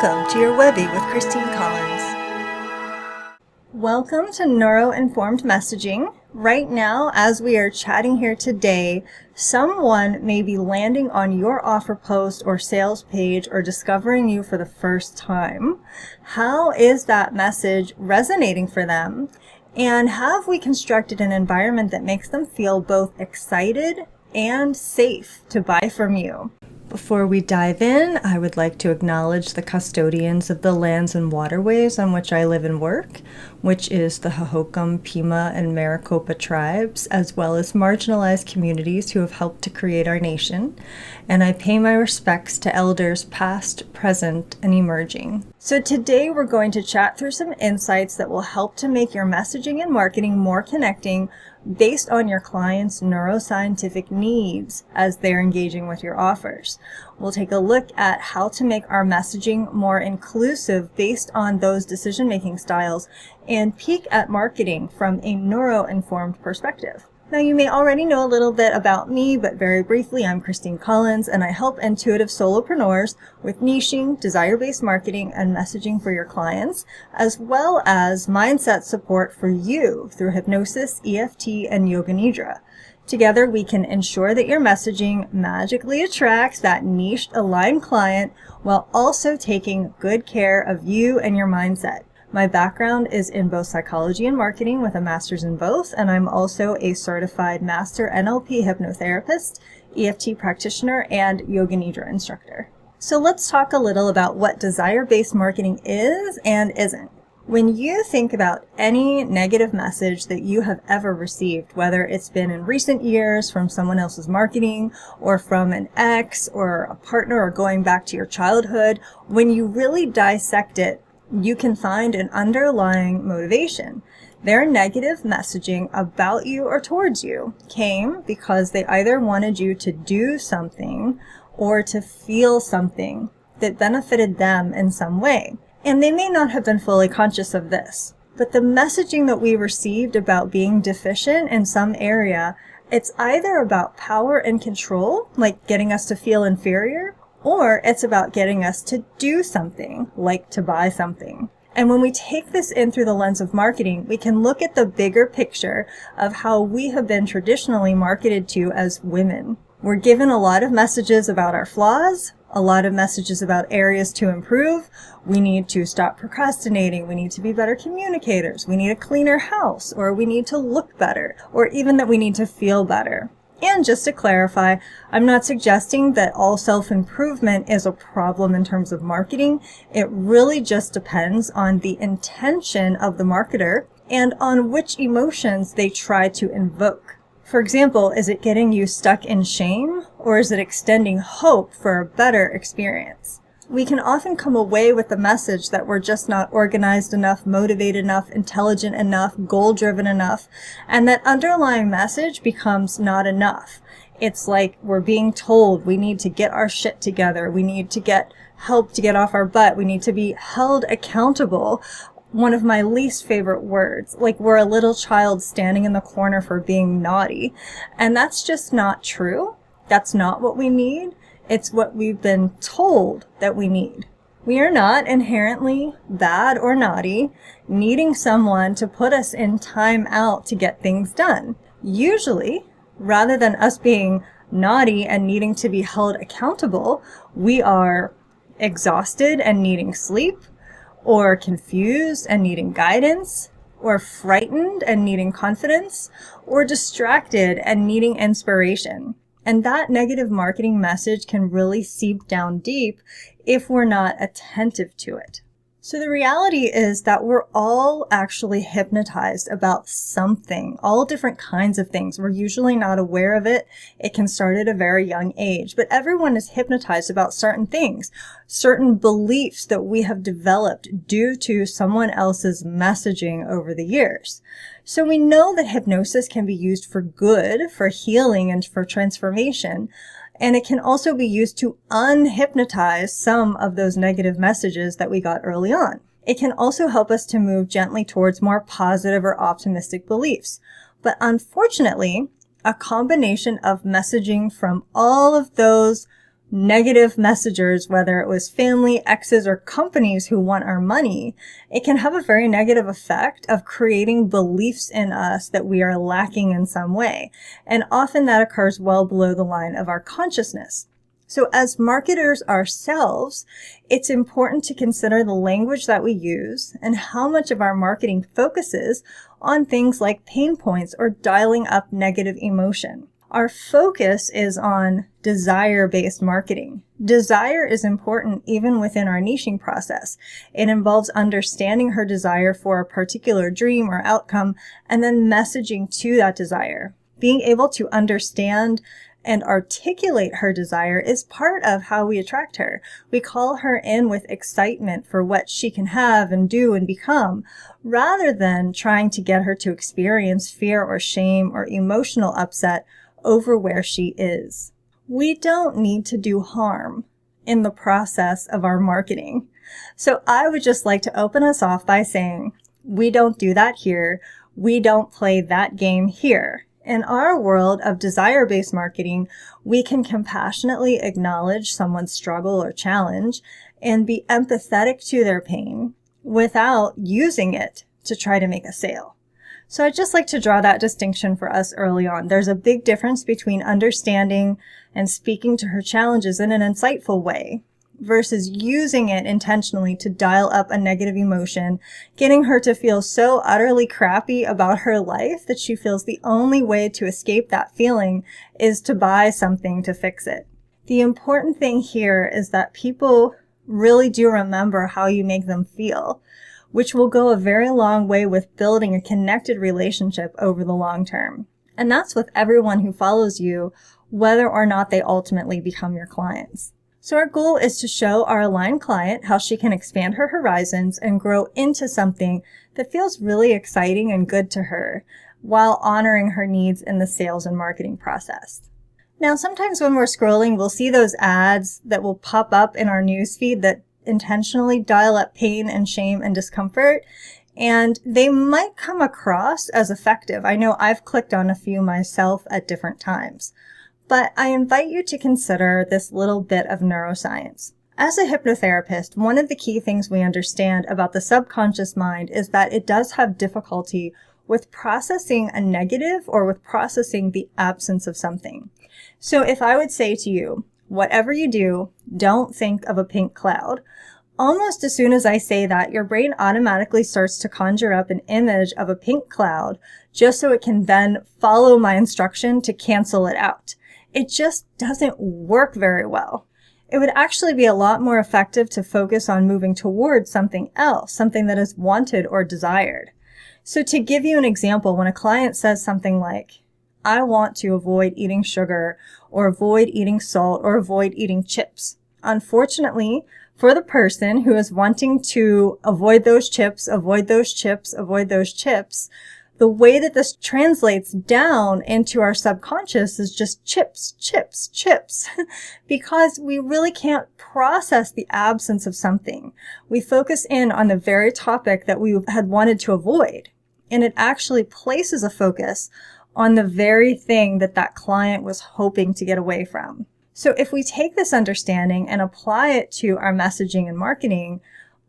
Welcome to your Webby with Christine Collins. Welcome to Neuro-Informed Messaging. Right now, as we are chatting here today, someone may be landing on your offer post or sales page or discovering you for the first time. How is that message resonating for them? And have we constructed an environment that makes them feel both excited and safe to buy from you? Before we dive in, I would like to acknowledge the custodians of the lands and waterways on which I live and work, which is the 𝓜𝓪𝓮, 𝓜𝓪𝓰𝓲𝓬, and 𝓜𝓪𝓰𝓲𝓷 tribes, as well as marginalized communities who have helped to create our nation. And I pay my respects to elders past, present, and emerging. So today we're going to chat through some insights that will help to make your messaging and marketing more connecting based on your clients' neuroscientific needs as they're engaging with your offers. We'll take a look at how to make our messaging more inclusive based on those decision-making styles and peek at marketing from a neuro-informed perspective. Now, you may already know a little bit about me, but very briefly, I'm Christine Collins, and I help intuitive solopreneurs with niching, desire-based marketing, and messaging for your clients, as well as mindset support for you through hypnosis, EFT, and yoga nidra. Together, we can ensure that your messaging magically attracts that niched, aligned client while also taking good care of you and your mindset. My background is in both psychology and marketing with a master's in both, and I'm also a certified master NLP hypnotherapist, EFT practitioner, and yoga nidra instructor. So let's talk a little about what desire-based marketing is and isn't. When you think about any negative message that you have ever received, whether it's been in recent years from someone else's marketing or from an ex or a partner or going back to your childhood, when you really dissect it, you can find an underlying motivation. Their negative messaging about you or towards you came because they either wanted you to do something or to feel something that benefited them in some way. And they may not have been fully conscious of this. But the messaging that we received about being deficient in some area, it's either about power and control, like getting us to feel inferior, or it's about getting us to do something, like to buy something. And when we take this in through the lens of marketing, we can look at the bigger picture of how we have been traditionally marketed to as women. We're given a lot of messages about our flaws, a lot of messages about areas to improve. We need to stop procrastinating. We need to be better communicators. We need a cleaner house, or we need to look better, or even that we need to feel better. And just to clarify, I'm not suggesting that all self-improvement is a problem in terms of marketing. It really just depends on the intention of the marketer and on which emotions they try to invoke. For example, is it getting you stuck in shame, or is it extending hope for a better experience? We can often come away with the message that we're just not organized enough, motivated enough, intelligent enough, goal-driven enough, and that underlying message becomes not enough. It's like we're being told we need to get our shit together, we need to get help to get off our butt, we need to be held accountable. One of my least favorite words, like we're a little child standing in the corner for being naughty. And that's just not true. That's not what we need. It's what we've been told that we need. We are not inherently bad or naughty, needing someone to put us in time out to get things done. Usually, rather than us being naughty and needing to be held accountable, we are exhausted and needing sleep, or confused and needing guidance, or frightened and needing confidence, or distracted and needing inspiration. And that negative marketing message can really seep down deep if we're not attentive to it. So the reality is that we're all actually hypnotized about something, all different kinds of things. We're usually not aware of it. It can start at a very young age, but everyone is hypnotized about certain things, certain beliefs that we have developed due to someone else's messaging over the years. So we know that hypnosis can be used for good, for healing, and for transformation. And it can also be used to unhypnotize some of those negative messages that we got early on. It can also help us to move gently towards more positive or optimistic beliefs. But unfortunately, a combination of messaging from all of those negative messengers, whether it was family, exes, or companies who want our money, it can have a very negative effect of creating beliefs in us that we are lacking in some way. And often that occurs well below the line of our consciousness. So as marketers ourselves, it's important to consider the language that we use and how much of our marketing focuses on things like pain points or dialing up negative emotion. Our focus is on desire-based marketing. Desire is important even within our niching process. It involves understanding her desire for a particular dream or outcome and then messaging to that desire. Being able to understand and articulate her desire is part of how we attract her. We call her in with excitement for what she can have and do and become, rather than trying to get her to experience fear or shame or emotional upset over where she is. We don't need to do harm in the process of our marketing. So I would just like to open us off by saying, we don't do that here. We don't play that game here. In our world of desire-based marketing, we can compassionately acknowledge someone's struggle or challenge and be empathetic to their pain without using it to try to make a sale. So I'd just like to draw that distinction for us early on. There's a big difference between understanding and speaking to her challenges in an insightful way versus using it intentionally to dial up a negative emotion, getting her to feel so utterly crappy about her life that she feels the only way to escape that feeling is to buy something to fix it. The important thing here is that people really do remember how you make them feel, which will go a very long way with building a connected relationship over the long term. And that's with everyone who follows you, whether or not they ultimately become your clients. So our goal is to show our aligned client how she can expand her horizons and grow into something that feels really exciting and good to her, while honoring her needs in the sales and marketing process. Now, sometimes when we're scrolling, we'll see those ads that will pop up in our newsfeed that intentionally dial up pain and shame and discomfort, and they might come across as effective. I know I've clicked on a few myself at different times. But I invite you to consider this little bit of neuroscience. As a hypnotherapist, one of the key things we understand about the subconscious mind is that it does have difficulty with processing a negative or with processing the absence of something. So if I would say to you, whatever you do, don't think of a pink cloud. Almost as soon as I say that, your brain automatically starts to conjure up an image of a pink cloud just so it can then follow my instruction to cancel it out. It just doesn't work very well. It would actually be a lot more effective to focus on moving towards something else, something that is wanted or desired. So to give you an example, when a client says something like, I want to avoid eating sugar, or avoid eating salt, or avoid eating chips. Unfortunately, for the person who is wanting to avoid those chips, avoid those chips, avoid those chips, the way that this translates down into our subconscious is just chips, chips, chips, because we really can't process the absence of something. We focus in on the very topic that we had wanted to avoid, and it actually places a focus on the very thing that that client was hoping to get away from. So if we take this understanding and apply it to our messaging and marketing,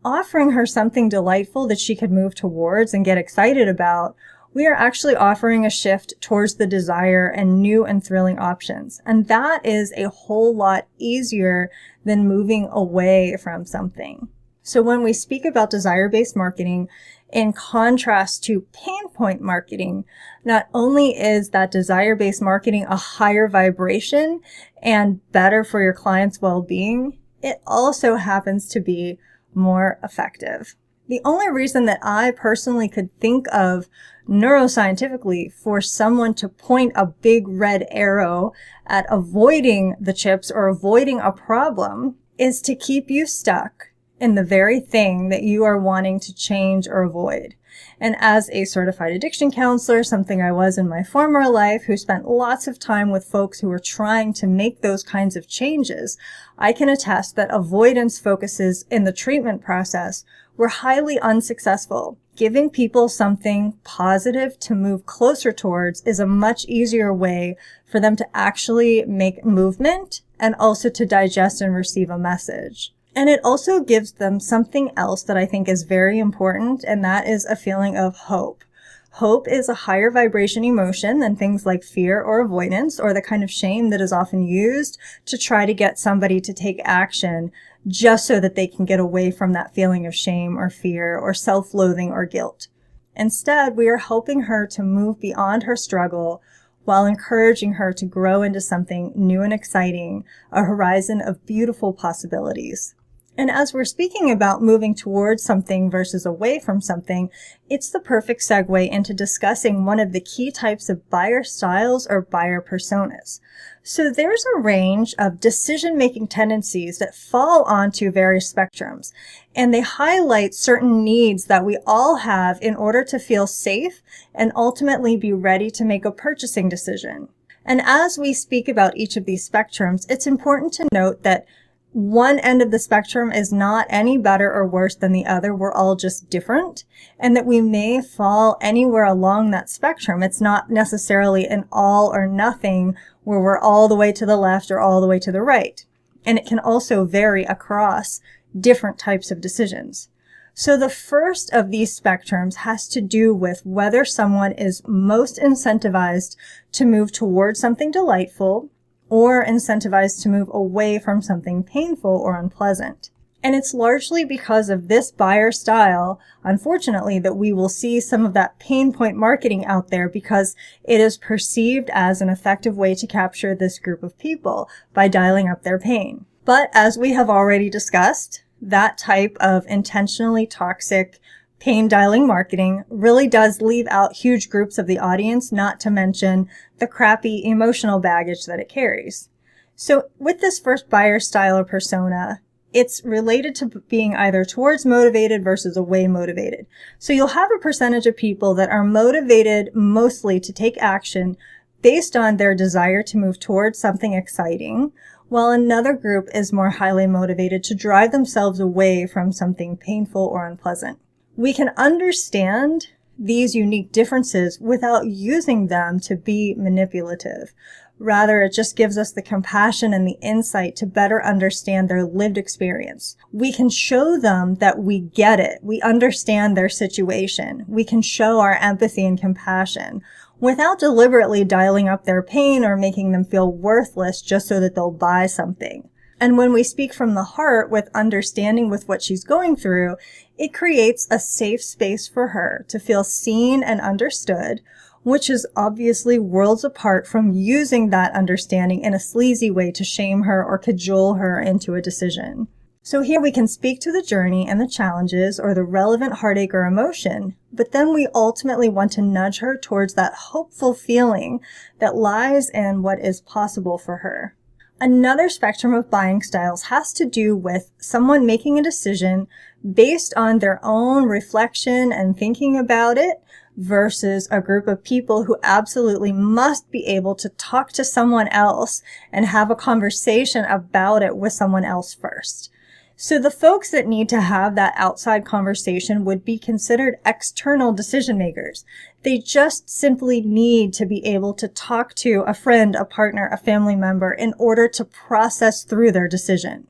offering her something delightful that she could move towards and get excited about, we are actually offering a shift towards the desire and new and thrilling options. And that is a whole lot easier than moving away from something. So when we speak about desire-based marketing, in contrast to pain point marketing, not only is that desire-based marketing a higher vibration and better for your client's well-being, it also happens to be more effective. The only reason that I personally could think of neuroscientifically for someone to point a big red arrow at avoiding the chips or avoiding a problem is to keep you stuck in the very thing that you are wanting to change or avoid. And as a certified addiction counselor, something I was in my former life, who spent lots of time with folks who were trying to make those kinds of changes, I can attest that avoidance focuses in the treatment process were highly unsuccessful. Giving people something positive to move closer towards is a much easier way for them to actually make movement and also to digest and receive a message. And it also gives them something else that I think is very important, and that is a feeling of hope. Hope is a higher vibration emotion than things like fear or avoidance, or the kind of shame that is often used to try to get somebody to take action just so that they can get away from that feeling of shame or fear or self-loathing or guilt. Instead, we are helping her to move beyond her struggle while encouraging her to grow into something new and exciting, a horizon of beautiful possibilities. And as we're speaking about moving towards something versus away from something, it's the perfect segue into discussing one of the key types of buyer styles or buyer personas. So there's a range of decision-making tendencies that fall onto various spectrums, and they highlight certain needs that we all have in order to feel safe and ultimately be ready to make a purchasing decision. And as we speak about each of these spectrums, it's important to note that one end of the spectrum is not any better or worse than the other. We're all just different, and that we may fall anywhere along that spectrum. It's not necessarily an all or nothing where we're all the way to the left or all the way to the right. And it can also vary across different types of decisions. So the first of these spectrums has to do with whether someone is most incentivized to move towards something delightful or incentivized to move away from something painful or unpleasant. And it's largely because of this buyer style, unfortunately, that we will see some of that pain point marketing out there, because it is perceived as an effective way to capture this group of people by dialing up their pain. But as we have already discussed, that type of intentionally toxic pain dialing marketing really does leave out huge groups of the audience, not to mention the crappy emotional baggage that it carries. So with this first buyer style or persona, it's related to being either towards motivated versus away motivated. So you'll have a percentage of people that are motivated mostly to take action based on their desire to move towards something exciting, while another group is more highly motivated to drive themselves away from something painful or unpleasant. We can understand these unique differences without using them to be manipulative. Rather, it just gives us the compassion and the insight to better understand their lived experience. We can show them that we get it. We understand their situation. We can show our empathy and compassion without deliberately dialing up their pain or making them feel worthless just so that they'll buy something. And when we speak from the heart with understanding with what she's going through, it creates a safe space for her to feel seen and understood, which is obviously worlds apart from using that understanding in a sleazy way to shame her or cajole her into a decision. So here we can speak to the journey and the challenges or the relevant heartache or emotion, but then we ultimately want to nudge her towards that hopeful feeling that lies in what is possible for her. Another spectrum of buying styles has to do with someone making a decision based on their own reflection and thinking about it versus a group of people who absolutely must be able to talk to someone else and have a conversation about it with someone else first. So the folks that need to have that outside conversation would be considered external decision makers. They just simply need to be able to talk to a friend, a partner, a family member in order to process through their decision.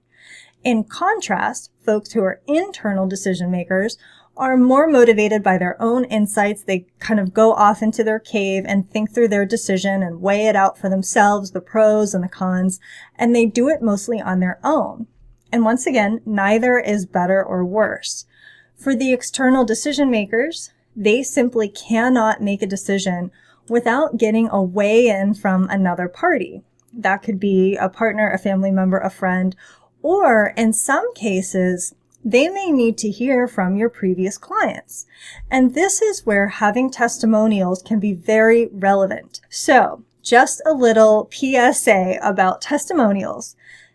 In contrast, folks who are internal decision makers are more motivated by their own insights. They kind of go off into their cave and think through their decision and weigh it out for themselves, the pros and the cons, and they do it mostly on their own. And once again, neither is better or worse. For the external decision makers, they simply cannot make a decision without getting a weigh-in from another party. That could be a partner, a family member, a friend, or in some cases, they may need to hear from your previous clients. And this is where having testimonials can be very relevant. So, just a little PSA about testimonials.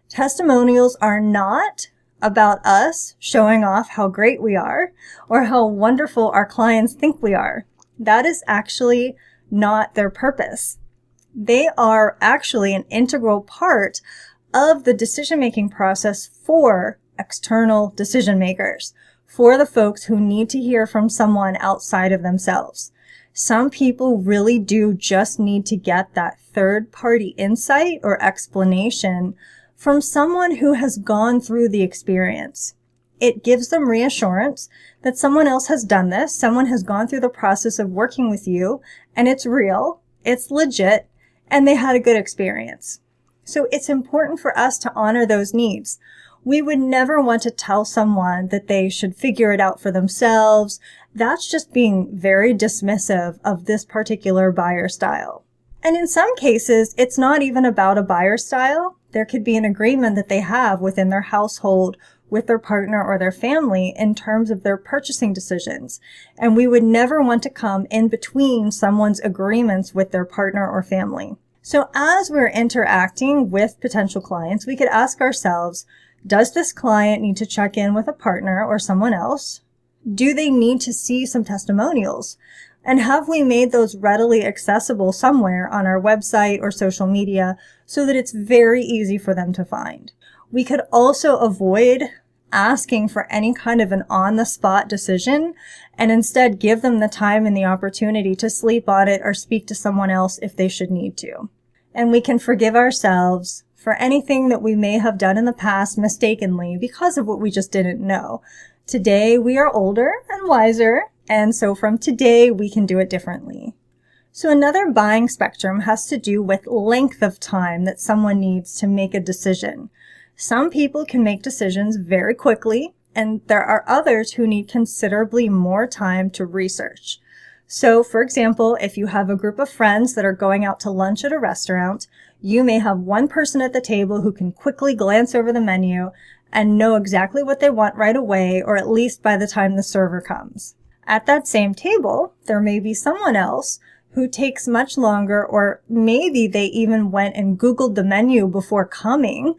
Testimonials are not about us showing off how great we are or how wonderful our clients think we are. That is actually not their purpose. They are actually an integral part of the decision-making process for external decision makers, for the folks who need to hear from someone outside of themselves. Some people really do just need to get that third-party insight or explanation from someone who has gone through the experience. It gives them reassurance that someone else has done this, someone has gone through the process of working with you, and it's real, it's legit, and they had a good experience. So it's important for us to honor those needs. We would never want to tell someone that they should figure it out for themselves. That's just being very dismissive of this particular buyer style. And in some cases, it's not even about a buyer style. There could be an agreement that they have within their household with their partner or their family in terms of their purchasing decisions. And we would never want to come in between someone's agreements with their partner or family. So as we're interacting with potential clients, we could ask ourselves, does this client need to check in with a partner or someone else? Do they need to see some testimonials? And have we made those readily accessible somewhere on our website or social media so that it's very easy for them to find? We could also avoid asking for any kind of an on-the-spot decision and instead give them the time and the opportunity to sleep on it or speak to someone else if they should need to. And we can forgive ourselves for anything that we may have done in the past mistakenly because of what we just didn't know. Today, we are older and wiser, and so from today, we can do it differently. So another buying spectrum has to do with length of time that someone needs to make a decision. Some people can make decisions very quickly, and there are others who need considerably more time to research. So, for example, if you have a group of friends that are going out to lunch at a restaurant, you may have one person at the table who can quickly glance over the menu and know exactly what they want right away, or at least by the time the server comes. At that same table, there may be someone else who takes much longer, or maybe they even went and Googled the menu before coming,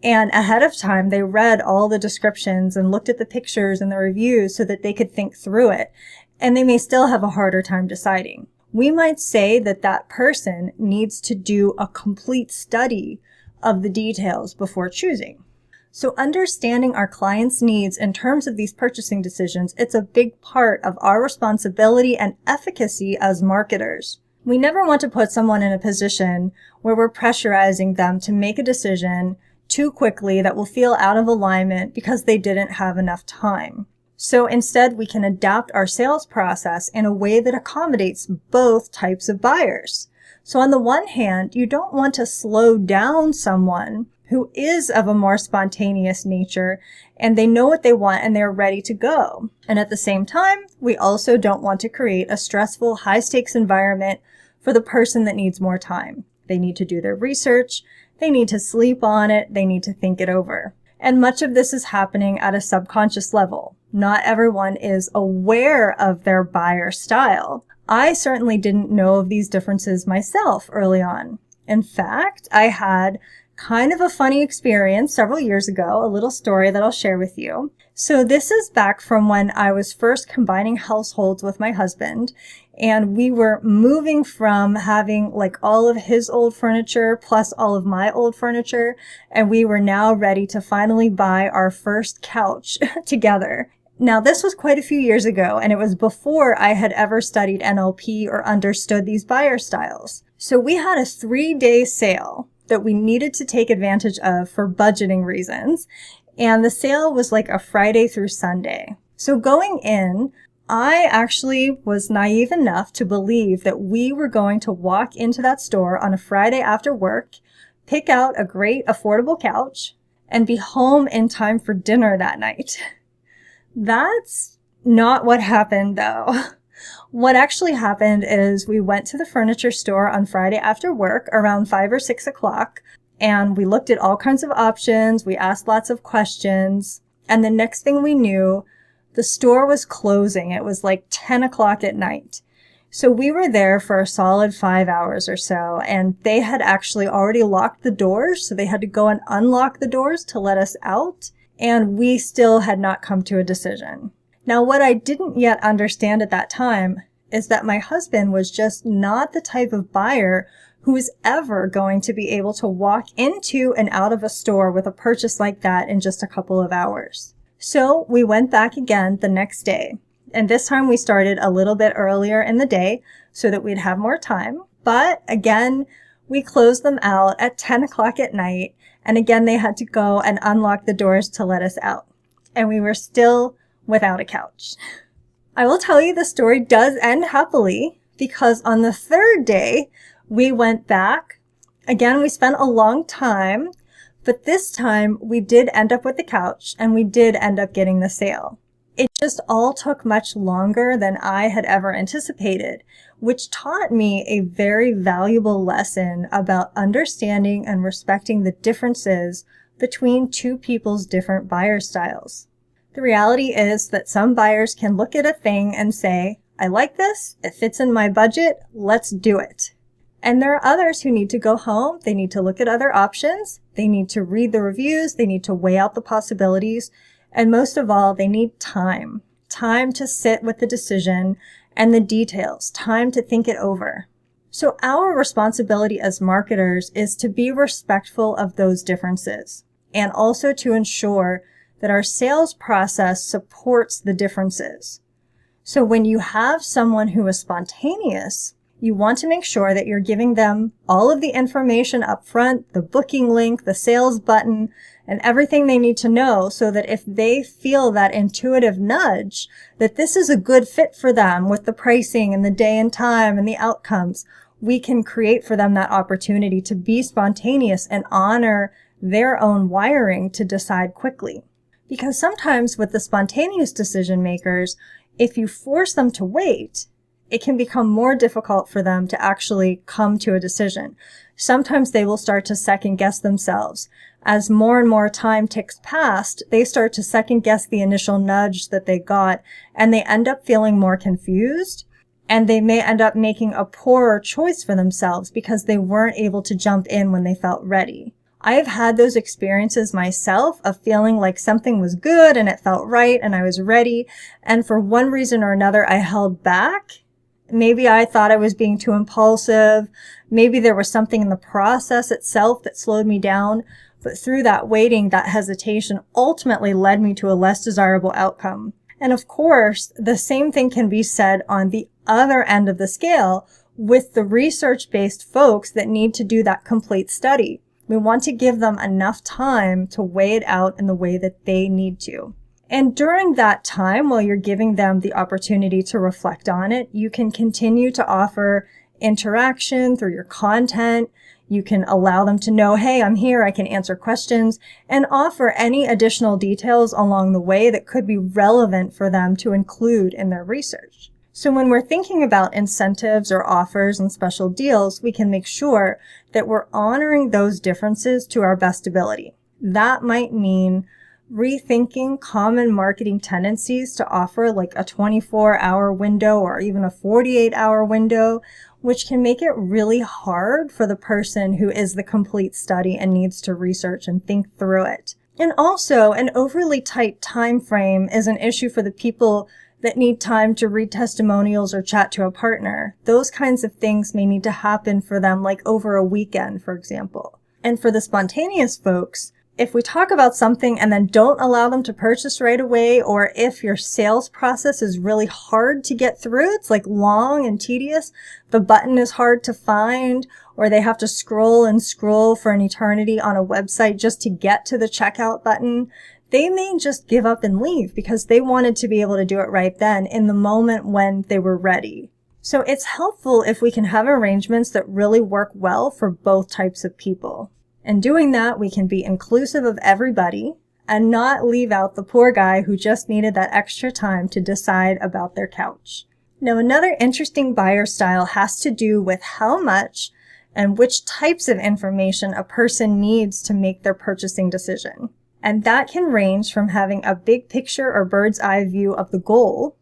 and ahead of time they read all the descriptions and looked at the pictures and the reviews so that they could think through it, and they may still have a harder time deciding. We might say that that person needs to do a complete study of the details before choosing. So understanding our clients' needs in terms of these purchasing decisions, it's a big part of our responsibility and efficacy as marketers. We never want to put someone in a position where we're pressurizing them to make a decision too quickly that will feel out of alignment because they didn't have enough time. So instead, we can adapt our sales process in a way that accommodates both types of buyers. So on the one hand, you don't want to slow down someone who is of a more spontaneous nature and they know what they want and they're ready to go. And at the same time, we also don't want to create a stressful, high-stakes environment for the person that needs more time. They need to do their research, they need to sleep on it, they need to think it over. And much of this is happening at a subconscious level. Not everyone is aware of their buyer style. I certainly didn't know of these differences myself early on. In fact, I had kind of a funny experience several years ago, a little story that I'll share with you. So this is back from when I was first combining households with my husband, and we were moving from having like all of his old furniture plus all of my old furniture, and we were now ready to finally buy our first couch together. Now, this was quite a few years ago, and it was before I had ever studied NLP or understood these buyer styles. So we had a 3-day sale that we needed to take advantage of for budgeting reasons. And the sale was like a Friday through Sunday. So going in, I actually was naive enough to believe that we were going to walk into that store on a Friday after work, pick out a great affordable couch, and be home in time for dinner that night. That's not what happened though. What actually happened is we went to the furniture store on Friday after work around 5 or 6 o'clock, and we looked at all kinds of options. We asked lots of questions, and the next thing we knew, the store was closing. It was like 10 o'clock at night. So we were there for a solid 5 hours or so, and they had actually already locked the doors, so they had to go and unlock the doors to let us out. and we still had not come to a decision. Now, what I didn't yet understand at that time is that my husband was just not the type of buyer who is ever going to be able to walk into and out of a store with a purchase like that in just a couple of hours. So we went back again the next day, and this time we started a little bit earlier in the day so that we'd have more time. But again, we closed them out at 10 o'clock at night, and again they had to go and unlock the doors to let us out. And we were still without a couch. I will tell you the story does end happily, because on the third day, we went back. Again, we spent a long time, but this time we did end up with the couch and we did end up getting the sale. It just all took much longer than I had ever anticipated, which taught me a very valuable lesson about understanding and respecting the differences between two people's different buyer styles. The reality is that some buyers can look at a thing and say, I like this, it fits in my budget, let's do it. And there are others who need to go home, they need to look at other options, they need to read the reviews, they need to weigh out the possibilities, and most of all, they need time. Time to sit with the decision and the details, time to think it over. So our responsibility as marketers is to be respectful of those differences, and also to ensure that our sales process supports the differences. So when you have someone who is spontaneous, you want to make sure that you're giving them all of the information up front, the booking link, the sales button, and everything they need to know, so that if they feel that intuitive nudge, that this is a good fit for them with the pricing and the day and time and the outcomes, we can create for them that opportunity to be spontaneous and honor their own wiring to decide quickly. Because sometimes with the spontaneous decision makers, if you force them to wait, it can become more difficult for them to actually come to a decision. Sometimes they will start to second guess themselves. As more and more time ticks past, they start to second guess the initial nudge that they got, and they end up feeling more confused, and they may end up making a poorer choice for themselves because they weren't able to jump in when they felt ready. I've had those experiences myself of feeling like something was good and it felt right and I was ready, and for one reason or another I held back. Maybe I thought I was being too impulsive. Maybe there was something in the process itself that slowed me down. But through that waiting, that hesitation ultimately led me to a less desirable outcome. And of course, the same thing can be said on the other end of the scale with the research-based folks that need to do that complete study. We want to give them enough time to weigh it out in the way that they need to. And during that time, while you're giving them the opportunity to reflect on it, you can continue to offer interaction through your content. You can allow them to know, hey, I'm here, I can answer questions, and offer any additional details along the way that could be relevant for them to include in their research. So when we're thinking about incentives or offers and special deals, we can make sure that we're honoring those differences to our best ability. That might mean rethinking common marketing tendencies to offer like a 24-hour window or even a 48-hour window, which can make it really hard for the person who is the complete study and needs to research and think through it. And also, an overly tight time frame is an issue for the people that need time to read testimonials or chat to a partner. Those kinds of things may need to happen for them like over a weekend, for example. And for the spontaneous folks, if we talk about something and then don't allow them to purchase right away, or if your sales process is really hard to get through, it's like long and tedious, the button is hard to find, or they have to scroll and scroll for an eternity on a website just to get to the checkout button, they may just give up and leave because they wanted to be able to do it right then in the moment when they were ready. So it's helpful if we can have arrangements that really work well for both types of people. And doing that, we can be inclusive of everybody and not leave out the poor guy who just needed that extra time to decide about their couch. Now, another interesting buyer style has to do with how much and which types of information a person needs to make their purchasing decision. And that can range from having a big picture or bird's eye view of the goal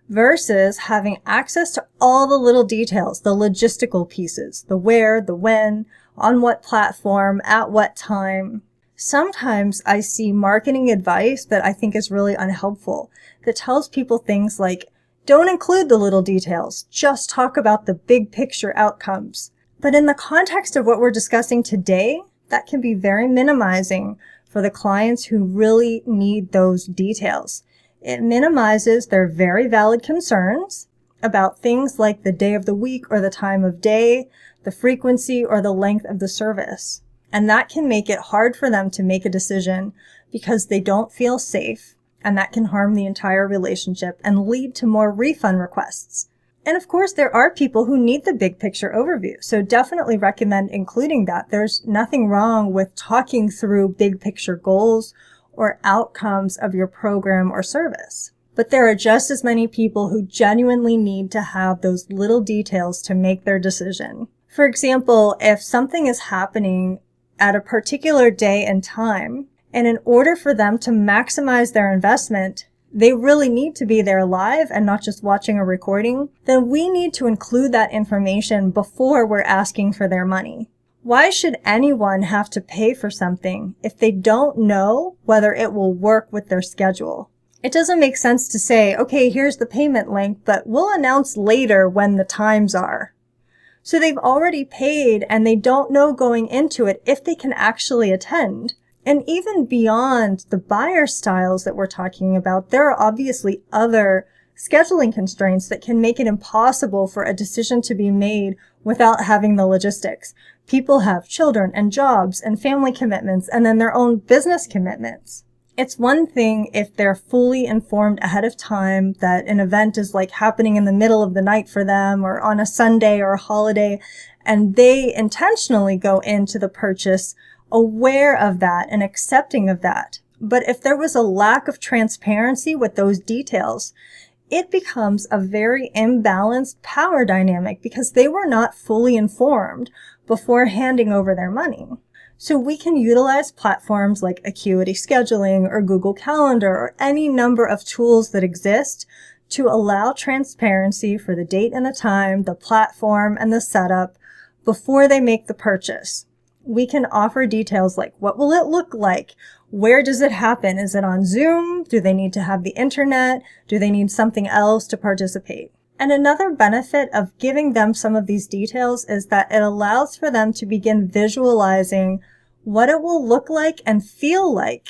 versus having access to all the little details, the logistical pieces, the where, the when, on what platform, at what time. Sometimes I see marketing advice that I think is really unhelpful, that tells people things like, don't include the little details, just talk about the big picture outcomes. But in the context of what we're discussing today, that can be very minimizing for the clients who really need those details. It minimizes their very valid concerns about things like the day of the week or the time of day, the frequency or the length of the service. And that can make it hard for them to make a decision because they don't feel safe, and that can harm the entire relationship and lead to more refund requests. And of course, there are people who need the big picture overview, so definitely recommend including that. There's nothing wrong with talking through big picture goals or outcomes of your program or service. But there are just as many people who genuinely need to have those little details to make their decision. For example, if something is happening at a particular day and time, and in order for them to maximize their investment, they really need to be there live and not just watching a recording, then we need to include that information before we're asking for their money. Why should anyone have to pay for something if they don't know whether it will work with their schedule? It doesn't make sense to say, okay, here's the payment link, but we'll announce later when the times are. So they've already paid and they don't know going into it if they can actually attend. And even beyond the buyer styles that we're talking about, there are obviously other scheduling constraints that can make it impossible for a decision to be made without having the logistics. People have children and jobs and family commitments and then their own business commitments. It's one thing if they're fully informed ahead of time that an event is like happening in the middle of the night for them or on a Sunday or a holiday, and they intentionally go into the purchase aware of that and accepting of that. But if there was a lack of transparency with those details, it becomes a very imbalanced power dynamic because they were not fully informed before handing over their money. So we can utilize platforms like Acuity Scheduling or Google Calendar or any number of tools that exist to allow transparency for the date and the time, the platform, and the setup before they make the purchase. We can offer details like what will it look like? Where does it happen? Is it on Zoom? Do they need to have the internet? Do they need something else to participate? And another benefit of giving them some of these details is that it allows for them to begin visualizing what it will look like and feel like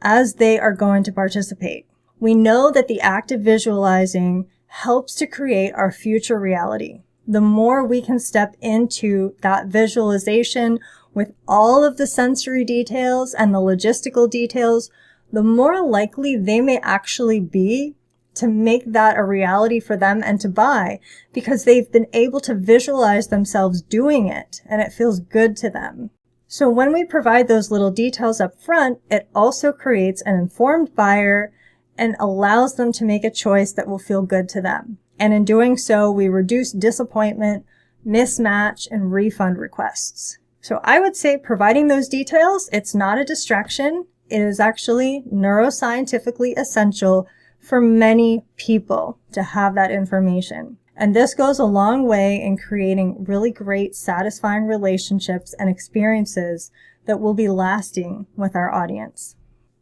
as they are going to participate. We know that the act of visualizing helps to create our future reality. The more we can step into that visualization with all of the sensory details and the logistical details, the more likely they may actually be to make that a reality for them and to buy because they've been able to visualize themselves doing it and it feels good to them. So when we provide those little details up front, it also creates an informed buyer and allows them to make a choice that will feel good to them. And in doing so, we reduce disappointment, mismatch, and refund requests. So I would say providing those details, it's not a distraction. It is actually neuroscientifically essential for many people to have that information. And this goes a long way in creating really great, satisfying relationships and experiences that will be lasting with our audience.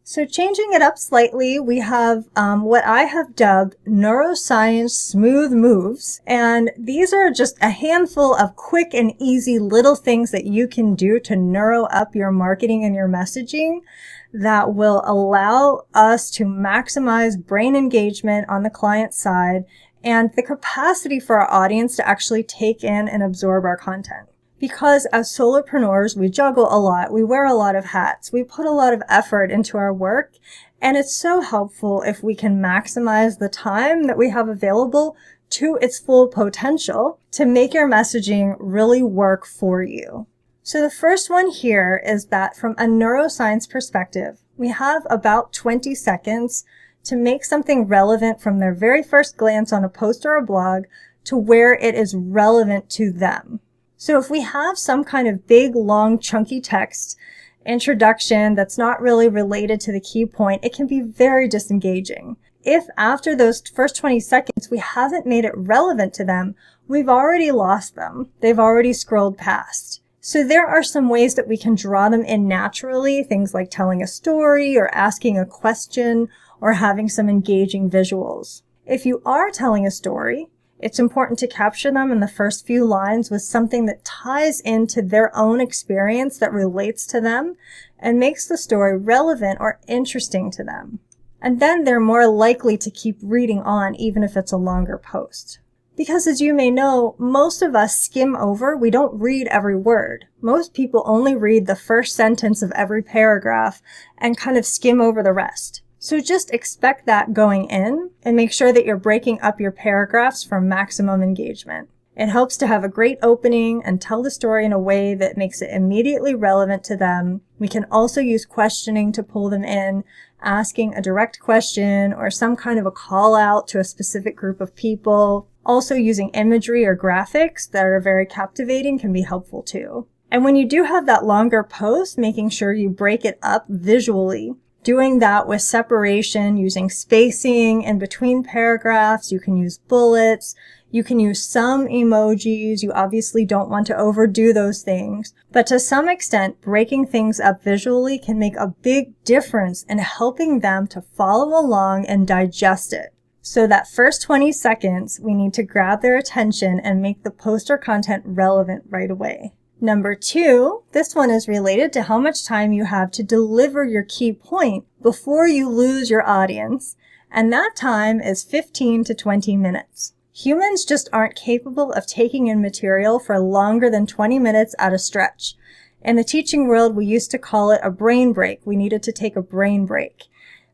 So changing it up slightly, we have what I have dubbed neuroscience smooth moves. And these are just a handful of quick and easy little things that you can do to neuro up your marketing and your messaging that will allow us to maximize brain engagement on the client side and the capacity for our audience to actually take in and absorb our content. Because as solopreneurs, we juggle a lot, we wear a lot of hats, we put a lot of effort into our work, and it's so helpful if we can maximize the time that we have available to its full potential to make your messaging really work for you. So the first one here is that from a neuroscience perspective, we have about 20 seconds to make something relevant from their very first glance on a post or a blog to where it is relevant to them. So if we have some kind of big, long, chunky text introduction that's not really related to the key point, it can be very disengaging. If after those first 20 seconds we haven't made it relevant to them, we've already lost them. They've already scrolled past. So there are some ways that we can draw them in naturally, things like telling a story or asking a question or having some engaging visuals. If you are telling a story, it's important to capture them in the first few lines with something that ties into their own experience that relates to them and makes the story relevant or interesting to them. And then they're more likely to keep reading on even if it's a longer post. Because as you may know, most of us skim over, we don't read every word. Most people only read the first sentence of every paragraph and kind of skim over the rest. So just expect that going in and make sure that you're breaking up your paragraphs for maximum engagement. It helps to have a great opening and tell the story in a way that makes it immediately relevant to them. We can also use questioning to pull them in, asking a direct question or some kind of a call out to a specific group of people. Also using imagery or graphics that are very captivating can be helpful too. And when you do have that longer post, making sure you break it up visually. Doing that with separation, using spacing in between paragraphs. You can use bullets. You can use some emojis. You obviously don't want to overdo those things. But to some extent, breaking things up visually can make a big difference in helping them to follow along and digest it. So that first 20 seconds, we need to grab their attention and make the post or content relevant right away. Number 2, this one is related to how much time you have to deliver your key point before you lose your audience, and that time is 15 to 20 minutes. Humans just aren't capable of taking in material for longer than 20 minutes at a stretch. In the teaching world, we used to call it a brain break. We needed to take a brain break.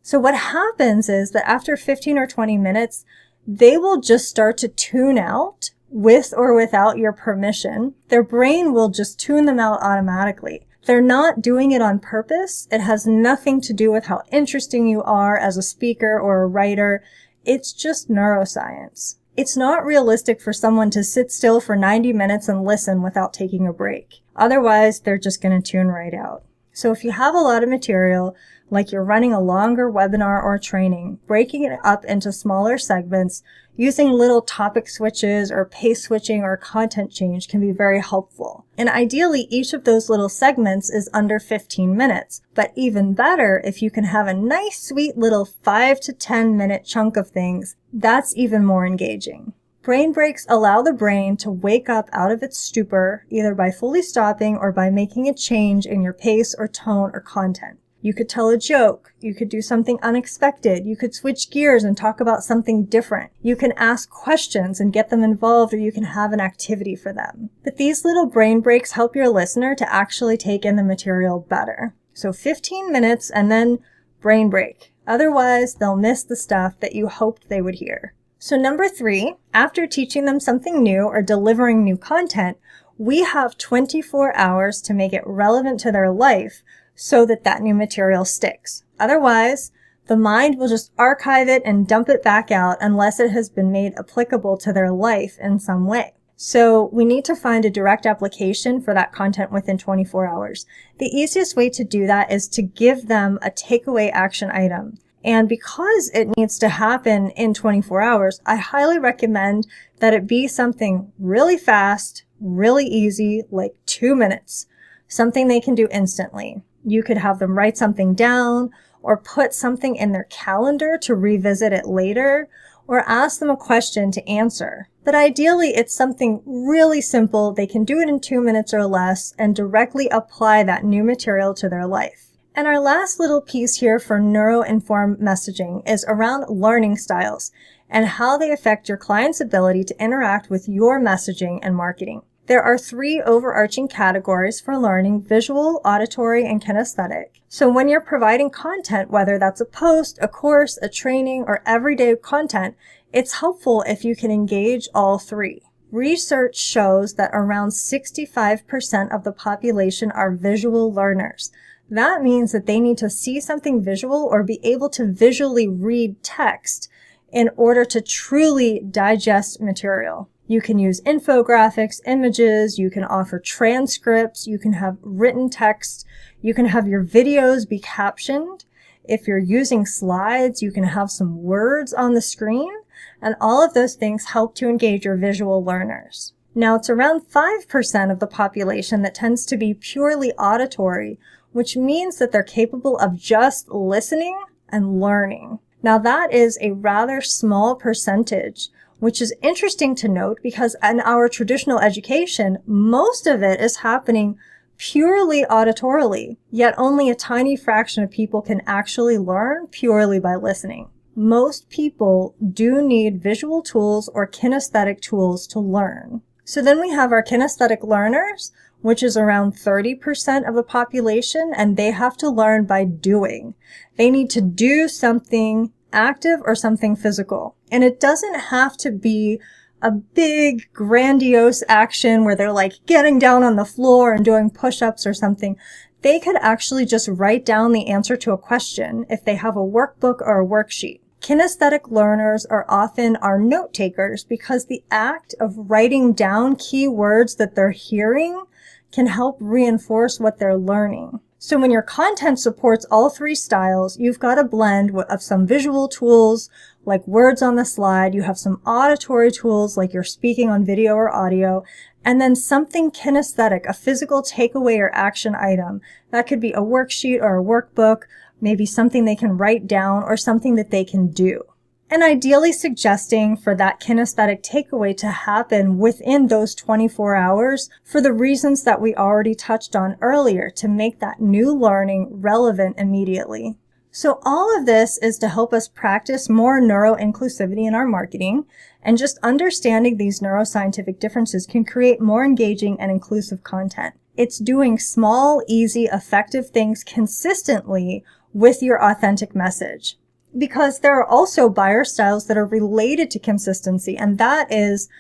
So what happens is that after 15 or 20 minutes, they will just start to tune out with or without your permission. Their brain will just tune them out automatically. They're not doing it on purpose. It has nothing to do with how interesting you are as a speaker or a writer. It's just neuroscience. It's not realistic for someone to sit still for 90 minutes and listen without taking a break. Otherwise, they're just going to tune right out. So if you have a lot of material, like you're running a longer webinar or training, breaking it up into smaller segments, using little topic switches or pace switching or content change can be very helpful. And ideally, each of those little segments is under 15 minutes. But even better, if you can have a nice, sweet little 5 to 10 minute chunk of things, that's even more engaging. Brain breaks allow the brain to wake up out of its stupor, either by fully stopping or by making a change in your pace or tone or content. You could tell a joke. You could do something unexpected. You could switch gears and talk about something different. You can ask questions and get them involved, or you can have an activity for them. But these little brain breaks help your listener to actually take in the material better. So 15 minutes and then brain break. Otherwise, they'll miss the stuff that you hoped they would hear. So number 3, after teaching them something new or delivering new content, we have 24 hours to make it relevant to their life so that that new material sticks. Otherwise, the mind will just archive it and dump it back out unless it has been made applicable to their life in some way. So we need to find a direct application for that content within 24 hours. The easiest way to do that is to give them a takeaway action item. And because it needs to happen in 24 hours, I highly recommend that it be something really fast, really easy, like 2 minutes, something they can do instantly. You could have them write something down or put something in their calendar to revisit it later, or ask them a question to answer. But ideally, it's something really simple. They can do it in 2 minutes or less and directly apply that new material to their life. And our last little piece here for neuro-informed messaging is around learning styles and how they affect your client's ability to interact with your messaging and marketing. There are 3 overarching categories for learning: visual, auditory, and kinesthetic. So when you're providing content, whether that's a post, a course, a training, or everyday content, it's helpful if you can engage all 3. Research shows that around 65% of the population are visual learners. That means that they need to see something visual or be able to visually read text in order to truly digest material. You can use infographics, images, you can offer transcripts, you can have written text, you can have your videos be captioned. If you're using slides, you can have some words on the screen, and all of those things help to engage your visual learners. Now, it's around 5% of the population that tends to be purely auditory, which means that they're capable of just listening and learning. Now, that is a rather small percentage, which is interesting to note because in our traditional education, most of it is happening purely auditorily, yet only a tiny fraction of people can actually learn purely by listening. Most people do need visual tools or kinesthetic tools to learn. So then we have our kinesthetic learners, which is around 30% of the population, and they have to learn by doing. They need to do something active or something physical. And it doesn't have to be a big, grandiose action where they're like getting down on the floor and doing push-ups or something. They could actually just write down the answer to a question if they have a workbook or a worksheet. Kinesthetic learners are often our note takers because the act of writing down key words that they're hearing can help reinforce what they're learning. So when your content supports all three styles, you've got a blend of some visual tools like words on the slide, you have some auditory tools like you're speaking on video or audio, and then something kinesthetic, a physical takeaway or action item. That could be a worksheet or a workbook, maybe something they can write down or something that they can do. And ideally suggesting for that kinesthetic takeaway to happen within those 24 hours for the reasons that we already touched on earlier to make that new learning relevant immediately. So all of this is to help us practice more neuro-inclusivity in our marketing, and just understanding these neuroscientific differences can create more engaging and inclusive content. It's doing small, easy, effective things consistently with your authentic message. Because there are also buyer styles that are related to consistency, and that is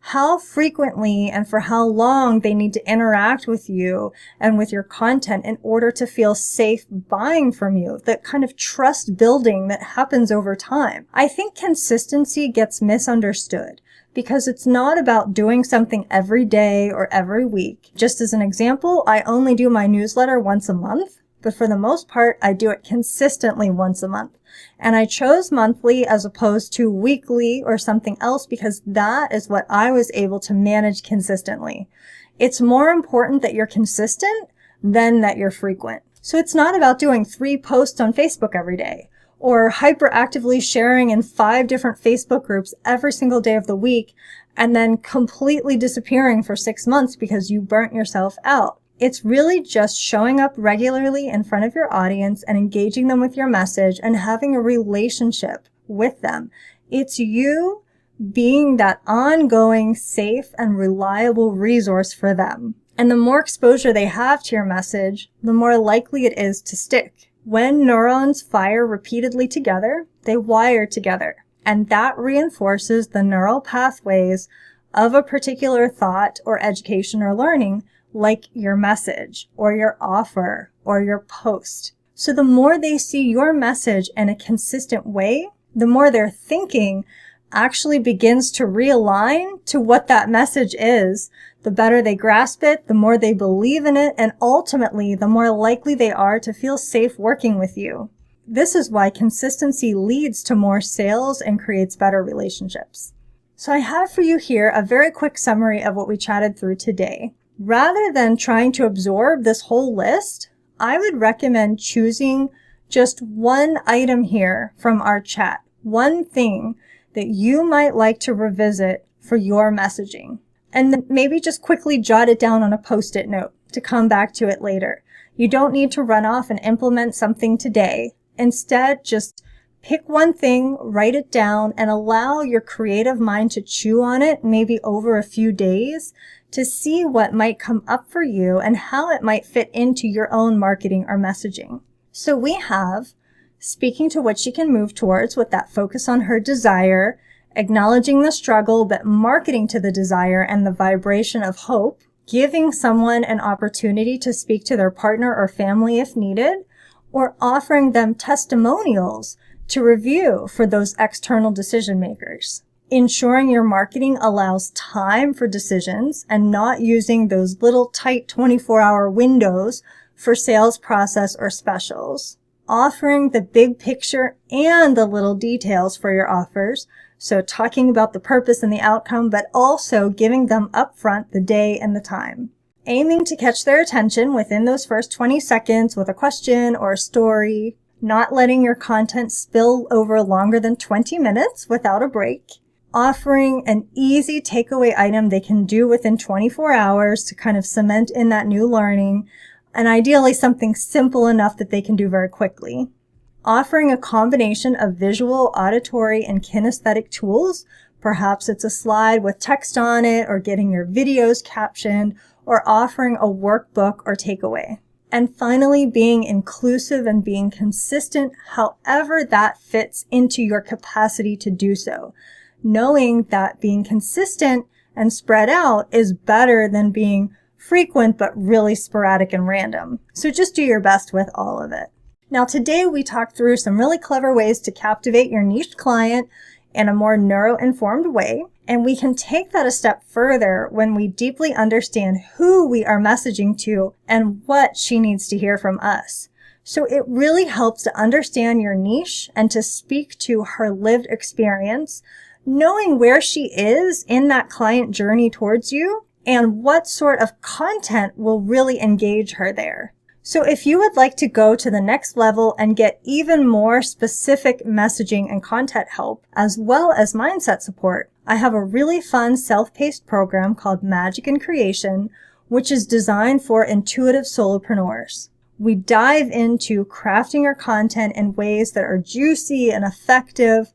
how frequently and for how long they need to interact with you and with your content in order to feel safe buying from you, that kind of trust building that happens over time. I think consistency gets misunderstood because it's not about doing something every day or every week. Just as an example, I only do my newsletter once a month, but for the most part, I do it consistently once a month. And I chose monthly as opposed to weekly or something else because that is what I was able to manage consistently. It's more important that you're consistent than that you're frequent. So it's not about doing 3 posts on Facebook every day or hyperactively sharing in 5 different Facebook groups every single day of the week and then completely disappearing for 6 months because you burnt yourself out. It's really just showing up regularly in front of your audience and engaging them with your message and having a relationship with them. It's you being that ongoing, safe, and reliable resource for them. And the more exposure they have to your message, the more likely it is to stick. When neurons fire repeatedly together, they wire together. And that reinforces the neural pathways of a particular thought or education or learning, like your message or your offer or your post. So the more they see your message in a consistent way, the more their thinking actually begins to realign to what that message is. The better they grasp it, the more they believe in it, and ultimately, the more likely they are to feel safe working with you. This is why consistency leads to more sales and creates better relationships. So I have for you here a very quick summary of what we chatted through today. Rather than trying to absorb this whole list, I would recommend choosing just one item here from our chat, one thing that you might like to revisit for your messaging. And then maybe just quickly jot it down on a post-it note to come back to it later. You don't need to run off and implement something today. Instead, just pick one thing, write it down, and allow your creative mind to chew on it, maybe over a few days, to see what might come up for you and how it might fit into your own marketing or messaging. So we have speaking to what she can move towards with that focus on her desire, acknowledging the struggle, but marketing to the desire and the vibration of hope, giving someone an opportunity to speak to their partner or family if needed, or offering them testimonials to review for those external decision makers. Ensuring your marketing allows time for decisions and not using those little tight 24-hour windows for sales process or specials. offering the big picture and the little details for your offers. So talking about the purpose and the outcome, but also giving them upfront the day and the time. Aiming to catch their attention within those first 20 seconds with a question or a story. Not letting your content spill over longer than 20 minutes without a break. Offering an easy takeaway item they can do within 24 hours to kind of cement in that new learning, and ideally something simple enough that they can do very quickly. Offering a combination of visual, auditory, and kinesthetic tools. Perhaps it's a slide with text on it, or getting your videos captioned, or offering a workbook or takeaway. And finally, being inclusive and being consistent, however that fits into your capacity to do so. Knowing that being consistent and spread out is better than being frequent but really sporadic and random. So just do your best with all of it. Now today we talked through some really clever ways to captivate your niche client in a more neuro-informed way. And we can take that a step further when we deeply understand who we are messaging to and what she needs to hear from us. So it really helps to understand your niche and to speak to her lived experience, knowing where she is in that client journey towards you and what sort of content will really engage her there. So if you would like to go to the next level and get even more specific messaging and content help, as well as mindset support, I have a really fun self-paced program called Magic in Creation, which is designed for intuitive solopreneurs. We dive into crafting your content in ways that are juicy and effective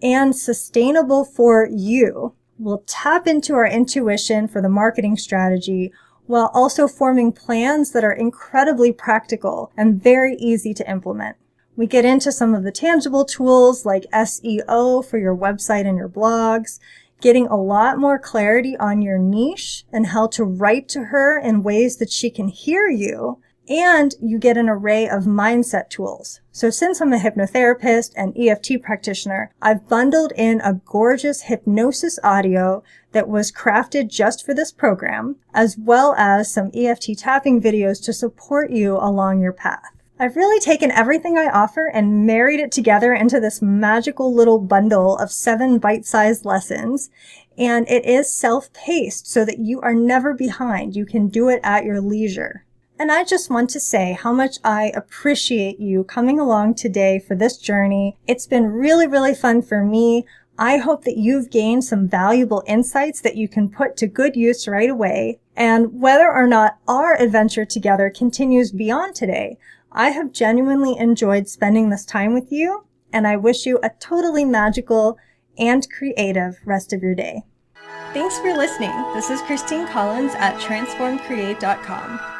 and sustainable for you. We'll tap into our intuition for the marketing strategy, while also forming plans that are incredibly practical and very easy to implement. We get into some of the tangible tools like SEO for your website and your blogs, getting a lot more clarity on your niche and how to write to her in ways that she can hear you, and you get an array of mindset tools. So since I'm a hypnotherapist and EFT practitioner, I've bundled in a gorgeous hypnosis audio that was crafted just for this program, as well as some EFT tapping videos to support you along your path. I've really taken everything I offer and married it together into this magical little bundle of 7 bite-sized lessons, and it is self-paced so that you are never behind. You can do it at your leisure. And I just want to say how much I appreciate you coming along today for this journey. It's been really, really fun for me. I hope that you've gained some valuable insights that you can put to good use right away. And whether or not our adventure together continues beyond today, I have genuinely enjoyed spending this time with you, and I wish you a totally magical and creative rest of your day. Thanks for listening. This is Christine Collins at transformcreate.com.